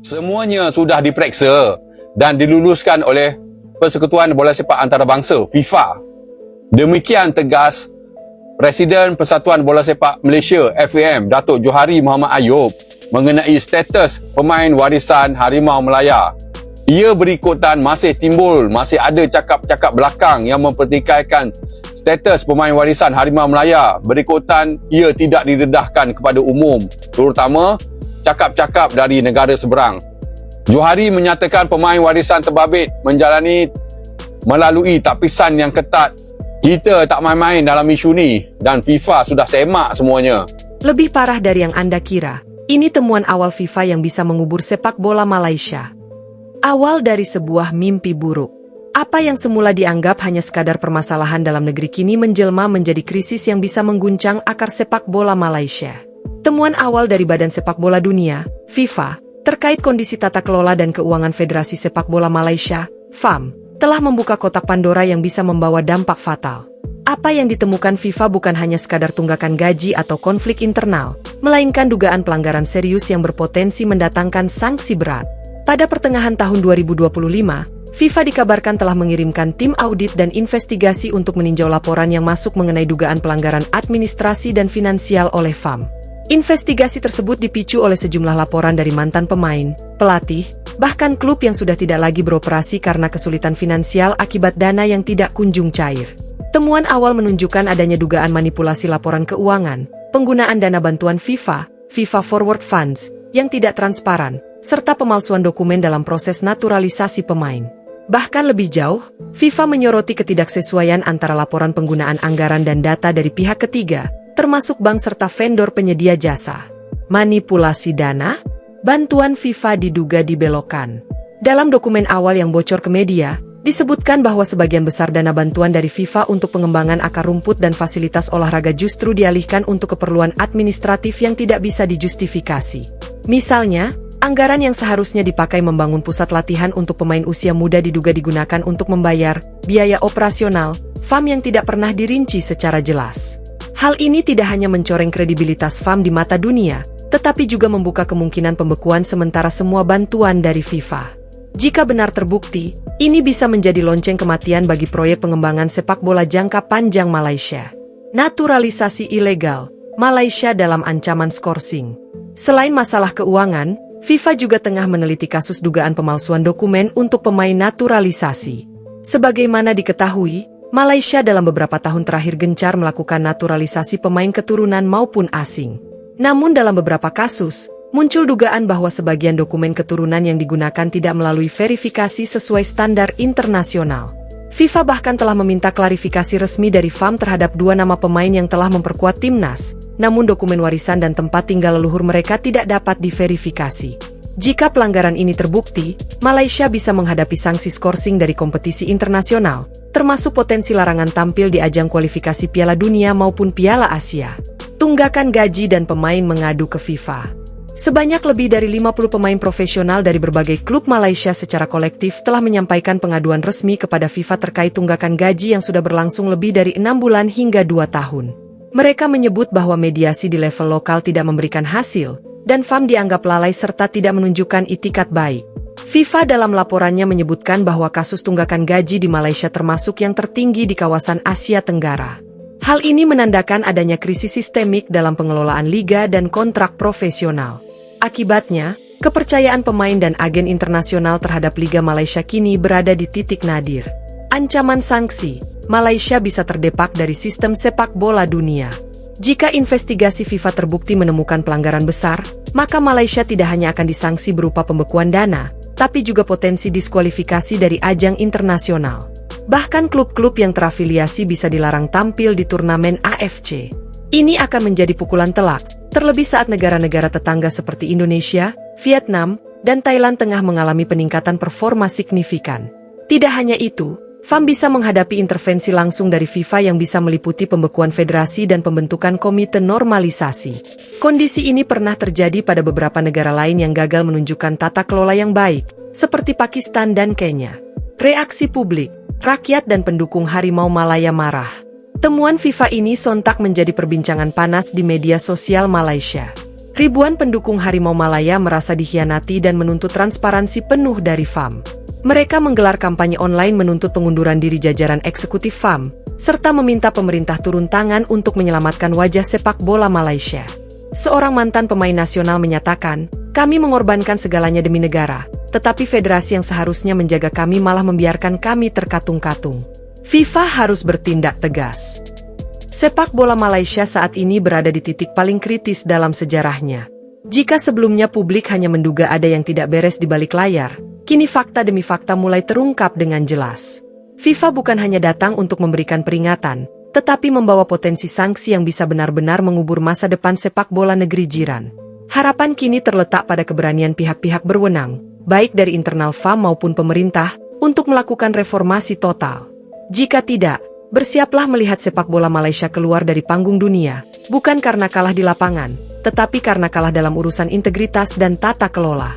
Semuanya sudah diperiksa dan diluluskan oleh Persekutuan Bola Sepak Antarabangsa FIFA. Demikian tegas Presiden Persatuan Bola Sepak Malaysia FAM Datuk Johari Muhammad Ayub mengenai status pemain warisan Harimau Melaya. Ia berikutan masih ada cakap-cakap belakang yang mempertikaikan status pemain warisan Harimau Melaya. Berikutan ia tidak didedahkan kepada umum, terutama cakap-cakap dari negara seberang. Johari menyatakan pemain warisan terbabit melalui tapisan yang ketat. Kita tak main-main dalam isu ni dan FIFA sudah semak semuanya. Lebih parah dari yang Anda kira. Ini temuan awal FIFA yang bisa mengubur sepak bola Malaysia. Awal dari sebuah mimpi buruk. Apa yang semula dianggap hanya sekadar permasalahan dalam negeri kini menjelma menjadi krisis yang bisa mengguncang akar sepak bola Malaysia. Temuan awal dari Badan Sepak Bola Dunia, FIFA, terkait kondisi tata kelola dan keuangan Federasi Sepak Bola Malaysia, FAM, telah membuka kotak Pandora yang bisa membawa dampak fatal. Apa yang ditemukan FIFA bukan hanya sekadar tunggakan gaji atau konflik internal, melainkan dugaan pelanggaran serius yang berpotensi mendatangkan sanksi berat. Pada pertengahan tahun 2025, FIFA dikabarkan telah mengirimkan tim audit dan investigasi untuk meninjau laporan yang masuk mengenai dugaan pelanggaran administrasi dan finansial oleh FAM. Investigasi tersebut dipicu oleh sejumlah laporan dari mantan pemain, pelatih, bahkan klub yang sudah tidak lagi beroperasi karena kesulitan finansial akibat dana yang tidak kunjung cair. Temuan awal menunjukkan adanya dugaan manipulasi laporan keuangan, penggunaan dana bantuan FIFA Forward Funds, yang tidak transparan, serta pemalsuan dokumen dalam proses naturalisasi pemain. Bahkan lebih jauh, FIFA menyoroti ketidaksesuaian antara laporan penggunaan anggaran dan data dari pihak ketiga, termasuk bank serta vendor penyedia jasa. Manipulasi dana, bantuan FIFA diduga dibelokkan. Dalam dokumen awal yang bocor ke media, disebutkan bahwa sebagian besar dana bantuan dari FIFA untuk pengembangan akar rumput dan fasilitas olahraga justru dialihkan untuk keperluan administratif yang tidak bisa dijustifikasi. Misalnya, anggaran yang seharusnya dipakai membangun pusat latihan untuk pemain usia muda diduga digunakan untuk membayar biaya operasional FAM yang tidak pernah dirinci secara jelas. Hal ini tidak hanya mencoreng kredibilitas FAM di mata dunia, tetapi juga membuka kemungkinan pembekuan sementara semua bantuan dari FIFA. Jika benar terbukti, ini bisa menjadi lonceng kematian bagi proyek pengembangan sepak bola jangka panjang Malaysia. Naturalisasi ilegal, Malaysia dalam ancaman skorsing. Selain masalah keuangan, FIFA juga tengah meneliti kasus dugaan pemalsuan dokumen untuk pemain naturalisasi. Sebagaimana diketahui, Malaysia dalam beberapa tahun terakhir gencar melakukan naturalisasi pemain keturunan maupun asing. Namun dalam beberapa kasus, muncul dugaan bahwa sebagian dokumen keturunan yang digunakan tidak melalui verifikasi sesuai standar internasional. FIFA bahkan telah meminta klarifikasi resmi dari FAM terhadap 2 nama pemain yang telah memperkuat timnas, namun dokumen warisan dan tempat tinggal leluhur mereka tidak dapat diverifikasi. Jika pelanggaran ini terbukti, Malaysia bisa menghadapi sanksi skorsing dari kompetisi internasional, termasuk potensi larangan tampil di ajang kualifikasi Piala Dunia maupun Piala Asia. Tunggakan gaji dan pemain mengadu ke FIFA. Sebanyak lebih dari 50 pemain profesional dari berbagai klub Malaysia secara kolektif telah menyampaikan pengaduan resmi kepada FIFA terkait tunggakan gaji yang sudah berlangsung lebih dari 6 bulan hingga 2 tahun. Mereka menyebut bahwa mediasi di level lokal tidak memberikan hasil, dan FAM dianggap lalai serta tidak menunjukkan itikat baik. FIFA dalam laporannya menyebutkan bahwa kasus tunggakan gaji di Malaysia termasuk yang tertinggi di kawasan Asia Tenggara. Hal ini menandakan adanya krisis sistemik dalam pengelolaan liga dan kontrak profesional. Akibatnya, kepercayaan pemain dan agen internasional terhadap Liga Malaysia kini berada di titik nadir. Ancaman sanksi, Malaysia bisa terdepak dari sistem sepak bola dunia. Jika investigasi FIFA terbukti menemukan pelanggaran besar, maka Malaysia tidak hanya akan disangsi berupa pembekuan dana, tapi juga potensi diskualifikasi dari ajang internasional. Bahkan klub-klub yang terafiliasi bisa dilarang tampil di turnamen AFC. Ini akan menjadi pukulan telak, terlebih saat negara-negara tetangga seperti Indonesia, Vietnam, dan Thailand tengah mengalami peningkatan performa signifikan. Tidak hanya itu, FAM bisa menghadapi intervensi langsung dari FIFA yang bisa meliputi pembekuan federasi dan pembentukan komite normalisasi. Kondisi ini pernah terjadi pada beberapa negara lain yang gagal menunjukkan tata kelola yang baik, seperti Pakistan dan Kenya. Reaksi publik, rakyat dan pendukung Harimau Malaya marah. Temuan FIFA ini sontak menjadi perbincangan panas di media sosial Malaysia. Ribuan pendukung Harimau Malaya merasa dikhianati dan menuntut transparansi penuh dari FAM. Mereka menggelar kampanye online menuntut pengunduran diri jajaran eksekutif FAM, serta meminta pemerintah turun tangan untuk menyelamatkan wajah sepak bola Malaysia. Seorang mantan pemain nasional menyatakan, "Kami mengorbankan segalanya demi negara, tetapi federasi yang seharusnya menjaga kami malah membiarkan kami terkatung-katung. FIFA harus bertindak tegas." Sepak bola Malaysia saat ini berada di titik paling kritis dalam sejarahnya. Jika sebelumnya publik hanya menduga ada yang tidak beres di balik layar, kini fakta demi fakta mulai terungkap dengan jelas. FIFA bukan hanya datang untuk memberikan peringatan, tetapi membawa potensi sanksi yang bisa benar-benar mengubur masa depan sepak bola negeri jiran. Harapan kini terletak pada keberanian pihak-pihak berwenang, baik dari internal FAM maupun pemerintah, untuk melakukan reformasi total. Jika tidak, bersiaplah melihat sepak bola Malaysia keluar dari panggung dunia, bukan karena kalah di lapangan, tetapi karena kalah dalam urusan integritas dan tata kelola.